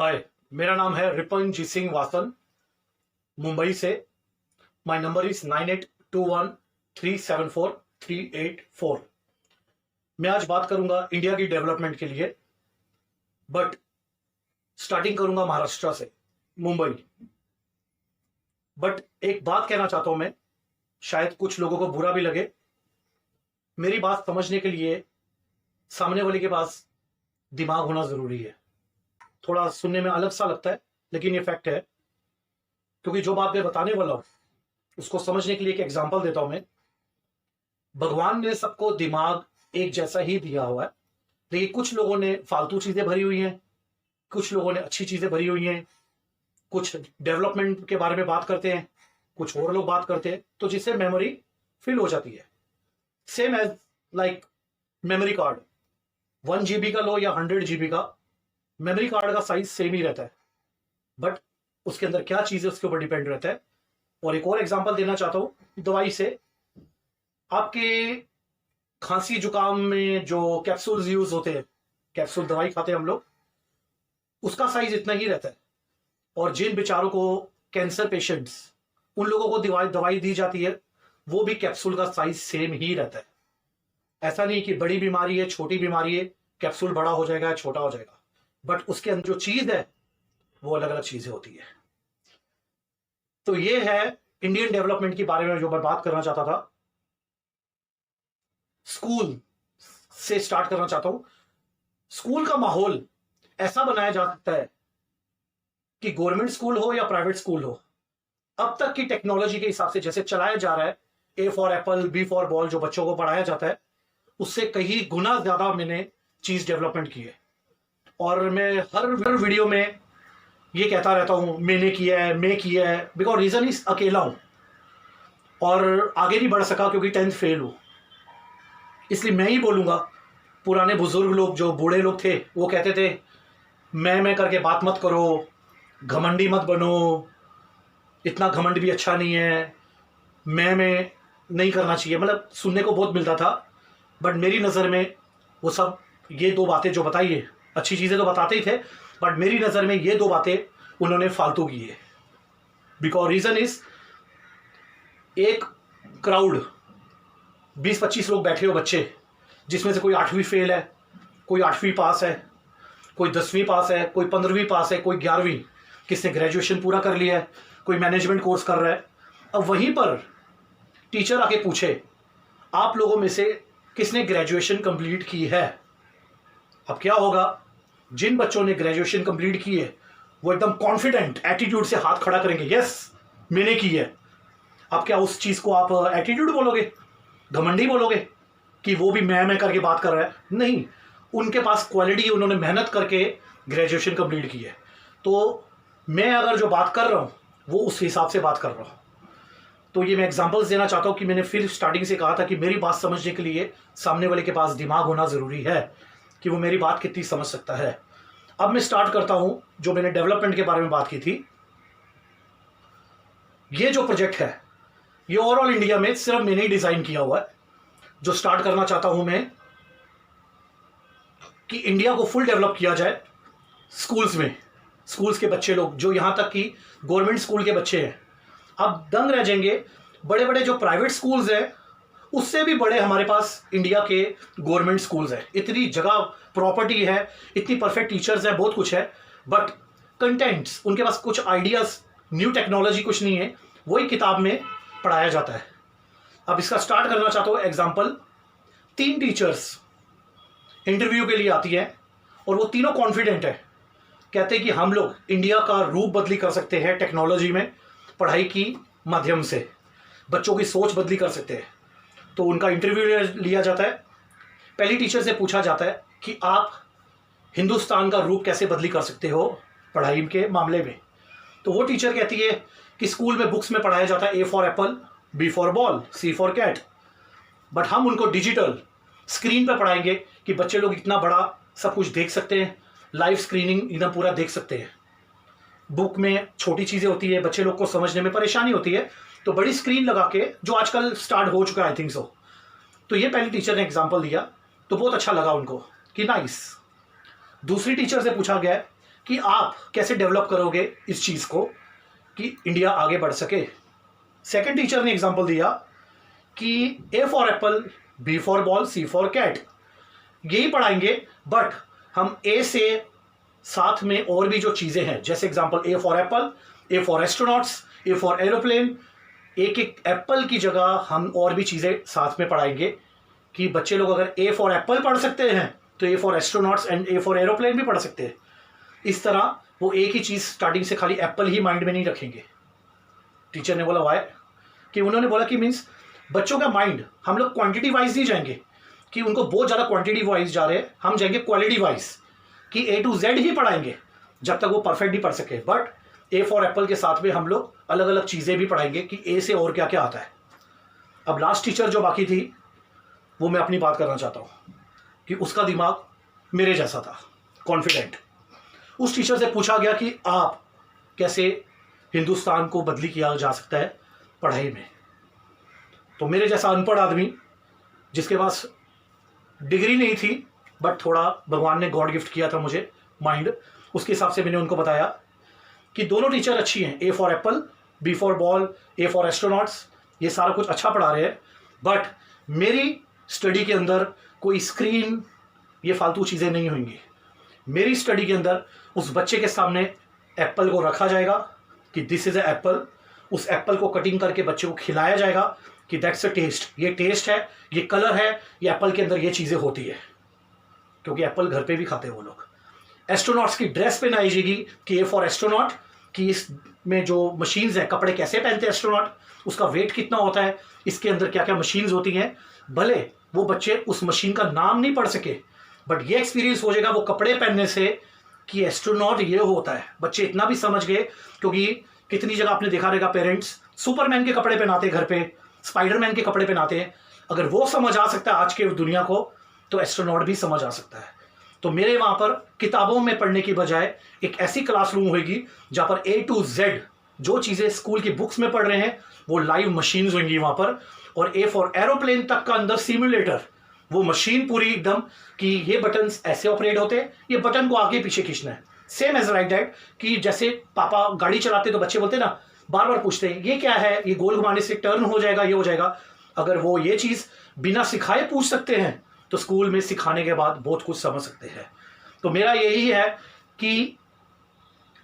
हाय, मेरा नाम है रिपनजीत सिंह वासन, मुंबई से। My number is 9821374384। मैं आज बात करूंगा इंडिया की डेवलपमेंट के लिए, बट स्टार्टिंग करूंगा महाराष्ट्र से, मुंबई। बट एक बात कहना चाहता हूं मैं, शायद कुछ लोगों को बुरा भी लगे। मेरी बात समझने के लिए सामने वाले के पास दिमाग होना जरूरी है। थोड़ा सुनने में अलग सा लगता है, लेकिन ये फैक्ट है। क्योंकि जो बात मैं बताने वाला हूं उसको समझने के लिए एक एग्जांपल देता हूं मैं। भगवान ने सबको दिमाग एक जैसा ही दिया हुआ है, लेकिन कुछ लोगों ने फालतू चीजें भरी हुई हैं, कुछ लोगों ने अच्छी चीजें भरी हुई हैं, कुछ डेवलपमेंट के बारे में बात करते हैं, कुछ और लोग बात करते हैं, तो जिससे मेमोरी फिल हो जाती है। Same as like memory card, 1 GB का लो या 100 GB का, मेमोरी कार्ड का साइज सेम ही रहता है, बट उसके अंदर क्या चीज है उसके ऊपर डिपेंड रहता है। और एक और एग्जांपल देना चाहता हूं दवाई से। आपके खांसी जुकाम में जो कैप्सूल्स यूज होते हैं, कैप्सूल दवाई खाते हैं हम लोग, उसका साइज इतना ही रहता है। और जिन बेचारों को कैंसर पेशेंट्स, उन लोगों को दवाई दी जाती है, वो भी कैप्सूल का साइज सेम ही रहता है। ऐसा नहीं कि बड़ी बीमारी है, छोटी बीमारी है, कैप्सूल बड़ा हो जाएगा, छोटा हो जाएगा, बट उसके अंदर जो चीज है वो अलग अलग चीजें होती है। तो ये है इंडियन डेवलपमेंट के बारे में जो मैं बात करना चाहता था। स्कूल से स्टार्ट करना चाहता हूं। स्कूल का माहौल ऐसा बनाया जा सकता है कि गवर्नमेंट स्कूल हो या प्राइवेट स्कूल हो, अब तक की टेक्नोलॉजी के हिसाब से जैसे चलाया जा रहा है, A for apple, B for ball, जो बच्चों को पढ़ाया जाता है, उससे कहीं गुना ज्यादा मैंने चीज डेवलपमेंट की है। और मैं हर वीडियो में ये कहता रहता हूं, मैंने किया है, मैं किया है, बिकॉज रीजन इज अकेला हूं और आगे नहीं बढ़ सका क्योंकि 10th फेल हूं। इसलिए मैं ही बोलूंगा। पुराने बुजुर्ग लोग, जो बूढ़े लोग थे, वो कहते थे मैं करके बात मत करो, घमंडी मत बनो, इतना घमंड भी अच्छा नहीं है, मैं नहीं करना चाहिए। मतलब सुनने को बहुत मिलता था, बट मेरी नज़र में वो सब, ये दो बातें जो बताई है, अच्छी चीज़ें तो बताते ही थे, बट मेरी नज़र में ये दो बातें उन्होंने फालतू की है। बिकॉज रीज़न इज, एक क्राउड 20-25 लोग बैठे हो बच्चे, जिसमें से कोई 8वीं फेल है, कोई 8वीं पास है, कोई 10वीं पास है, कोई 15वीं पास है, कोई 11वीं, किसने ग्रेजुएशन पूरा कर लिया है, कोई मैनेजमेंट कोर्स कर रहा है। अब वहीं पर टीचर आके पूछे आप लोगों में से किसने ग्रेजुएशन कंप्लीट की है। अब क्या होगा, जिन बच्चों ने ग्रेजुएशन कंप्लीट की है वो एकदम कॉन्फिडेंट एटीट्यूड से हाथ खड़ा करेंगे, यस मैंने की है। अब क्या उस चीज को आप एटीट्यूड बोलोगे, घमंडी बोलोगे कि वो भी मैं करके बात कर रहा है? नहीं, उनके पास क्वालिटी, उन्होंने मेहनत करके ग्रेजुएशन कंप्लीट की है। तो मैं अगर जो बात कर रहा हूं वो उस हिसाब से बात कर रहा हूं। तो ये मैं एग्जांपल्स देना चाहता हूं कि मैंने फिर स्टार्टिंग से कहा था कि मेरी बात समझने के लिए सामने वाले के पास दिमाग होना जरूरी है, कि वो मेरी बात कितनी समझ सकता है। अब मैं स्टार्ट करता हूं जो मैंने डेवलपमेंट के बारे में बात की थी। ये जो प्रोजेक्ट है, ये ओवरऑल इंडिया में सिर्फ मैंने ही डिजाइन किया हुआ है। जो स्टार्ट करना चाहता हूं मैं, कि इंडिया को फुल डेवलप किया जाए स्कूल्स में। स्कूल्स के बच्चे लोग, जो यहां तक कि गवर्नमेंट स्कूल के बच्चे हैं, अब दंग रह जाएंगे। बड़े बड़े जो प्राइवेट स्कूल्स हैं, उससे भी बड़े हमारे पास इंडिया के गवर्नमेंट स्कूल्स हैं। इतनी जगह, प्रॉपर्टी है, इतनी परफेक्ट टीचर्स है, बहुत कुछ है, बट कंटेंट्स, उनके पास कुछ आइडियाज, न्यू टेक्नोलॉजी कुछ नहीं है, वही किताब में पढ़ाया जाता है। अब इसका स्टार्ट करना चाहता हूँ एग्जाम्पल। 3 टीचर्स इंटरव्यू के लिए आती है और वो तीनों कॉन्फिडेंट है, कहते हैं कि हम लोग इंडिया का रूप बदली कर सकते हैं टेक्नोलॉजी में, पढ़ाई की माध्यम से बच्चों की सोच बदली कर सकते हैं। तो उनका इंटरव्यू लिया जाता है। पहली टीचर से पूछा जाता है कि आप हिंदुस्तान का रूप कैसे बदली कर सकते हो पढ़ाई के मामले में। तो वो टीचर कहती है कि स्कूल में बुक्स में पढ़ाया जाता है A for apple, B for ball, C for cat, but हम उनको डिजिटल स्क्रीन पर पढ़ाएंगे कि बच्चे लोग इतना बड़ा सब कुछ देख सकते हैं, लाइव स्क्रीनिंग एकदम पूरा देख सकते हैं। बुक में छोटी चीज़ें होती है, बच्चे लोग को समझने में परेशानी होती है, तो बड़ी स्क्रीन लगा के, जो आजकल स्टार्ट हो चुका है आई थिंक सो। तो ये पहली टीचर ने एग्जांपल दिया, तो बहुत अच्छा लगा उनको कि नाइस। दूसरी टीचर से पूछा गया कि आप कैसे डेवलप करोगे इस चीज़ को कि इंडिया आगे बढ़ सके। सेकंड टीचर ने एग्जांपल दिया कि A for apple, B for ball, C for cat, यही पढ़ाएंगे, बट हम ए से साथ में और भी जो चीज़ें हैं, जैसे example A for Apple, A for astronauts, A for aeroplane, एक एक एप्पल की जगह हम और भी चीज़ें साथ में पढ़ाएंगे कि बच्चे लोग अगर ए फॉर एप्पल पढ़ सकते हैं तो ए for astronauts and A for aeroplane भी पढ़ सकते हैं। इस तरह वो एक ही चीज़ स्टार्टिंग से खाली एप्पल ही माइंड में नहीं रखेंगे। टीचर ने बोला वाई, कि उन्होंने बोला कि मीन्स बच्चों का माइंड हम लोग क्वांटिटी वाइज नहीं जाएंगे कि उनको बहुत ज़्यादा क्वांटिटी वाइज जा रहे हैं, हम जाएंगे क्वालिटी वाइज कि ए टू जेड ही पढ़ाएंगे जब तक वो परफेक्ट नहीं पढ़ सके। बट ए फॉर एप्पल के साथ में हम लोग अलग अलग चीज़ें भी पढ़ाएंगे कि ए से और क्या क्या आता है। अब लास्ट टीचर जो बाकी थी वो मैं अपनी बात करना चाहता हूँ कि उसका दिमाग मेरे जैसा था, कॉन्फिडेंट। उस टीचर से पूछा गया कि आप कैसे हिंदुस्तान को बदली किया जा सकता है पढ़ाई में। तो मेरे जैसा अनपढ़ आदमी जिसके पास डिग्री नहीं थी बट थोड़ा भगवान ने गॉड गिफ्ट किया था मुझे माइंड, उसके हिसाब से मैंने उनको बताया कि दोनों टीचर अच्छी हैं, A for apple, B for ball, A for astronauts, ये सारा कुछ अच्छा पढ़ा रहे हैं, बट मेरी स्टडी के अंदर कोई स्क्रीन, ये फालतू चीज़ें नहीं होंगी। मेरी स्टडी के अंदर उस बच्चे के सामने एप्पल को रखा जाएगा कि दिस इज़ ए एप्पल, उस एप्पल को कटिंग करके बच्चे को खिलाया जाएगा कि दैट्स अ टेस्ट, ये टेस्ट है, ये कलर है, ये एप्पल के अंदर ये चीज़ें होती है, क्योंकि एप्पल घर पे भी खाते हैं वो लोग। एस्ट्रोनॉट्स की ड्रेस पहनाई जाएगी कि ए फॉर एस्ट्रोनॉट, कि इसमें जो मशीन्स हैं, कपड़े कैसे पहनते हैं एस्ट्रोनॉट, उसका वेट कितना होता है, इसके अंदर क्या क्या मशीन्स होती हैं। भले वो बच्चे उस मशीन का नाम नहीं पढ़ सके बट ये एक्सपीरियंस हो जाएगा वो कपड़े पहनने से कि एस्ट्रोनॉट ये होता है। बच्चे इतना भी समझ गए, क्योंकि कितनी जगह आपने देखा रहेगा पेरेंट्स सुपरमैन के कपड़े पहनाते घर पे, स्पाइडरमैन के कपड़े पहनाते हैं। अगर वो समझ आ सकता है आज के दुनिया को तो एस्ट्रोनॉट भी समझ आ सकता है। तो मेरे वहाँ पर किताबों में पढ़ने की बजाय एक ऐसी क्लासरूम होगी जहाँ पर ए टू जेड जो चीज़ें स्कूल की बुक्स में पढ़ रहे हैं वो लाइव मशीन्स होंगी वहाँ पर। और ए फॉर एरोप्लेन तक का अंदर सिम्युलेटर, वो मशीन पूरी एकदम कि ये बटन्स ऐसे ऑपरेट होते हैं, ये बटन को आगे पीछे खींचना है, सेम एज लाइक दैट। कि जैसे पापा गाड़ी चलाते तो बच्चे बोलते हैं ना, बार बार पूछते हैं ये क्या है, ये गोल घुमाने से टर्न हो जाएगा, ये हो जाएगा। अगर वो ये चीज़ बिना सिखाए पूछ सकते हैं तो स्कूल में सिखाने के बाद बहुत कुछ समझ सकते हैं। तो मेरा यही है कि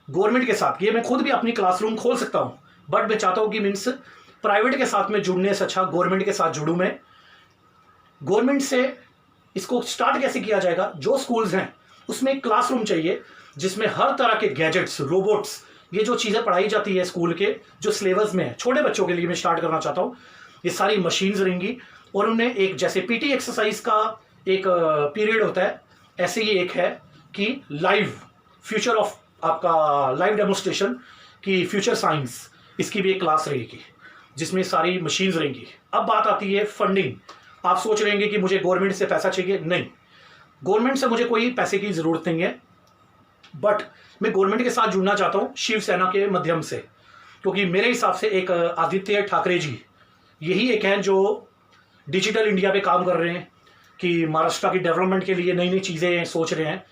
गवर्नमेंट के साथ, ये मैं खुद भी अपनी क्लासरूम खोल सकता हूँ, बट मैं चाहता हूँ कि मीन्स प्राइवेट के साथ में जुड़ने से अच्छा गवर्नमेंट के साथ जुड़ूँ मैं। गवर्नमेंट से इसको स्टार्ट कैसे किया जाएगा, जो स्कूल्स हैं उसमें एक क्लासरूम चाहिए जिसमें हर तरह के गैजेट्स, रोबोट्स, ये जो चीज़ें पढ़ाई जाती है स्कूल के जो सिलेबस में है, छोटे बच्चों के लिए मैं स्टार्ट करना चाहता हूँ। ये सारी मशीन्स रहेंगी और उन्हें एक जैसे पीटी एक्सरसाइज का एक पीरियड होता है, ऐसे ही एक है कि लाइव फ्यूचर ऑफ आपका लाइव डेमोस्ट्रेशन की फ्यूचर साइंस, इसकी भी एक क्लास रहेगी जिसमें सारी मशीन्स रहेंगी। अब बात आती है फंडिंग। आप सोच रहे हैं कि मुझे गवर्नमेंट से पैसा चाहिए, नहीं, गवर्नमेंट से मुझे कोई पैसे की ज़रूरत नहीं है, बट मैं गवर्नमेंट के साथ जुड़ना चाहता हूँ शिवसेना के माध्यम से, क्योंकि मेरे हिसाब से एक आदित्य ठाकरे जी यही एक हैं जो डिजिटल इंडिया पे काम कर रहे हैं कि महाराष्ट्र की डेवलपमेंट के लिए नई नई चीज़ें सोच रहे हैं।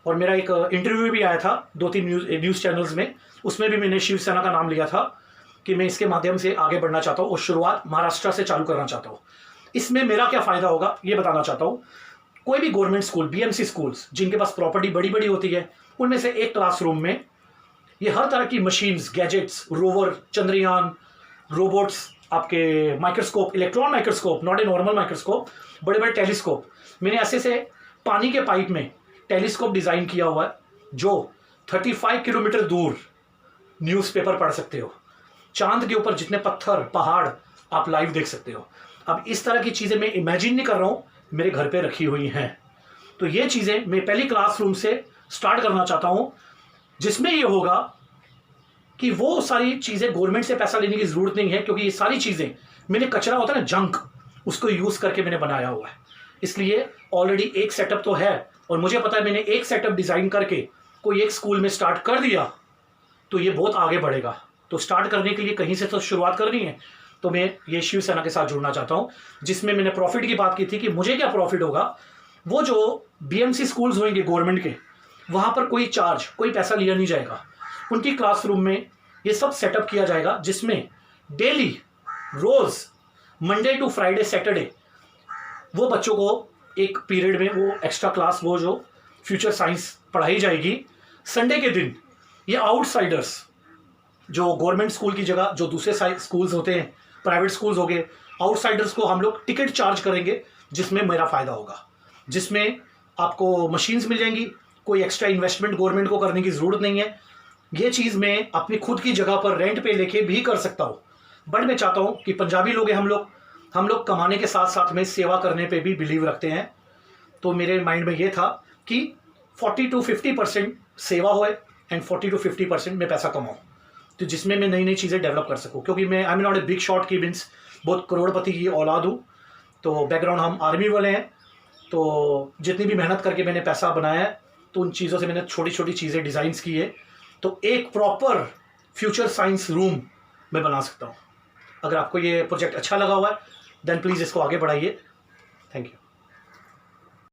और मेरा एक इंटरव्यू भी आया था 2-3 न्यूज़ चैनल्स में, उसमें भी मैंने शिवसेना का नाम लिया था कि मैं इसके माध्यम से आगे बढ़ना चाहता हूँ और शुरुआत महाराष्ट्र से चालू करना चाहता हूँ। इसमें मेरा क्या फ़ायदा होगा ये बताना चाहता हूँ। कोई भी गवर्नमेंट स्कूल, बीएमसी स्कूल्स जिनके पास प्रॉपर्टी बड़ी बड़ी होती है, उनमें से एक क्लासरूम में ये हर तरह की machines, gadgets, rover, Chandrayaan, robots, आपके microscope, electron microscope, not a normal microscope, बड़े बड़े टेलीस्कोप, मैंने ऐसे से पानी के पाइप में टेलीस्कोप डिज़ाइन किया हुआ है जो 35 किलोमीटर दूर न्यूज़पेपर पढ़ सकते हो। चांद के ऊपर जितने पत्थर, पहाड़ आप लाइव देख सकते हो। अब इस तरह की चीज़ें मैं इमेजिन नहीं कर रहा हूँ, मेरे घर पे रखी हुई हैं। तो ये चीज़ें मैं पहली क्लासरूम से स्टार्ट करना चाहता हूँ, जिसमें ये होगा कि वो सारी चीज़ें गवर्नमेंट से पैसा लेने की ज़रूरत नहीं है, क्योंकि ये सारी चीज़ें मैंने कचरा होता है ना, जंक, उसको यूज़ करके मैंने बनाया हुआ है। इसलिए ऑलरेडी एक सेटअप तो है और मुझे पता है मैंने एक सेटअप डिज़ाइन करके कोई एक स्कूल में स्टार्ट कर दिया तो ये बहुत आगे बढ़ेगा। तो स्टार्ट करने के लिए कहीं से तो शुरुआत करनी है। तो मैं ये शिवसेना के साथ जुड़ना चाहता हूँ, जिसमें मैंने प्रॉफिट की बात की थी कि मुझे क्या प्रॉफिट होगा। वो जो बीएमसी स्कूल्स होंगे गवर्नमेंट के, वहाँ पर कोई चार्ज, कोई पैसा लिया नहीं जाएगा। उनकी क्लासरूम में ये सब सेटअप किया जाएगा, जिसमें डेली, रोज़, मंडे टू फ्राइडे, सैटरडे वो बच्चों को एक पीरियड में वो एक्स्ट्रा क्लास, वो जो फ्यूचर साइंस पढ़ाई जाएगी। संडे के दिन ये आउटसाइडर्स, जो गवर्नमेंट स्कूल की जगह जो दूसरे स्कूल्स होते हैं, प्राइवेट स्कूल्स हो गए, आउटसाइडर्स को हम लोग टिकट चार्ज करेंगे, जिसमें मेरा फ़ायदा होगा, जिसमें आपको मशीन्स मिल जाएंगी, कोई एक्स्ट्रा इन्वेस्टमेंट गवर्नमेंट को करने की ज़रूरत नहीं है। ये चीज़ मैं अपनी खुद की जगह पर रेंट पे लेके भी कर सकता हूँ। बट मैं चाहता हूँ कि पंजाबी लोग हैं हम लोग कमाने के साथ साथ में सेवा करने पे भी बिलीव रखते हैं। तो मेरे माइंड में ये था कि 40 to 50% सेवा होए एंड 40 to 50% में पैसा कमाऊँ, तो जिसमें मैं नई नई चीज़ें डेवलप कर सकूँ। क्योंकि मैं I am not a big shot की मीन्स बहुत करोड़पति की औलाद हूँ, तो बैकग्राउंड हम आर्मी वाले हैं। तो जितनी भी मेहनत करके मैंने पैसा बनाया है, तो उन चीज़ों से मैंने छोटी छोटी चीज़ें डिज़ाइंस की है। तो एक प्रॉपर फ्यूचर साइंस रूम मैं बना सकता हूँ। अगर आपको ये प्रोजेक्ट अच्छा लगा हुआ है, देन प्लीज़ इसको आगे बढ़ाइए। Thank you.